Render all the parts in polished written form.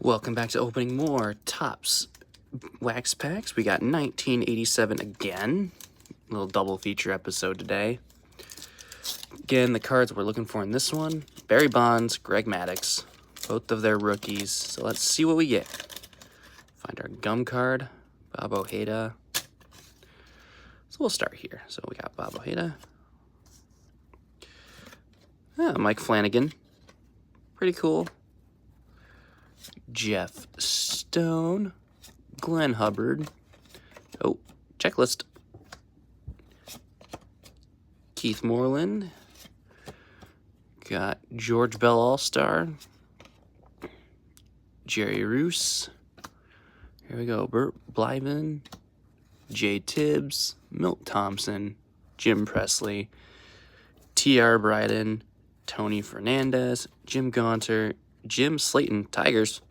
Welcome back to opening more Topps wax packs. We got 1987 again. A little double feature episode today. Again, the cards we're looking for in this one: Barry Bonds, Greg Maddux, both of their rookies. So let's see what we get. Find our gum card, Bob Ojeda. So we'll start here. So we got Bob Ojeda. Mike Flanagan. Pretty cool. Jeff Stone, Glenn Hubbard, checklist, Keith Moreland, got George Bell All-Star, Jerry Roos, here we go, Bert Blyven, Jay Tibbs, Milt Thompson, Jim Presley, T.R. Bryden, Tony Fernandez, Jim Gaunter, Jim Slayton, Tigers,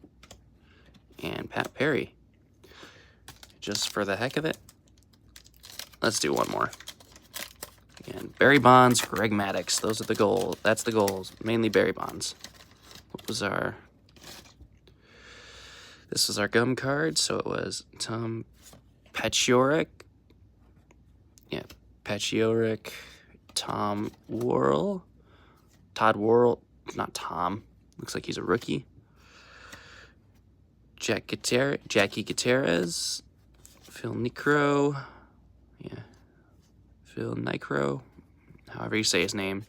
and Pat Perry. Just for the heck of it, let's do one more. And Barry Bonds, Greg Maddux. Those are the goals. That's the goals. Mainly Barry Bonds. What was our... This was our gum card, so it was Tom Paciorek. Yeah, Paciorek. Tom Worrell. Todd Worrell. Not Tom. Looks like he's a rookie. Jackie Gutierrez. Phil Niekro. Yeah. Phil Niekro. However you say his name.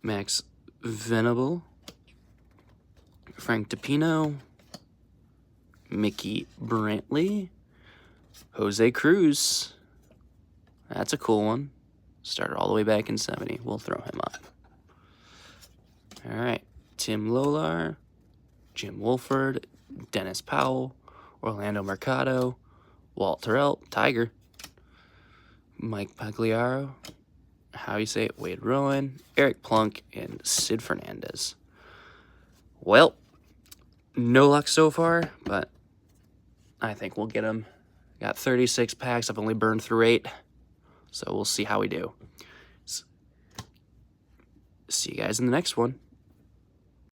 Max Venable. Frank DiPino. Mickey Brantley. Jose Cruz. That's a cool one. Started all the way back in 70. We'll throw him up. All right. Tim Lolar, Jim Wolford, Dennis Powell, Orlando Mercado, Walt Terrell, Tiger, Mike Pagliaro, how you say it, Wade Rowan, Eric Plunk, and Sid Fernandez. Well, no luck so far, but I think we'll get them. Got 36 packs. I've only burned through 8, so we'll see how we do. See you guys in the next one.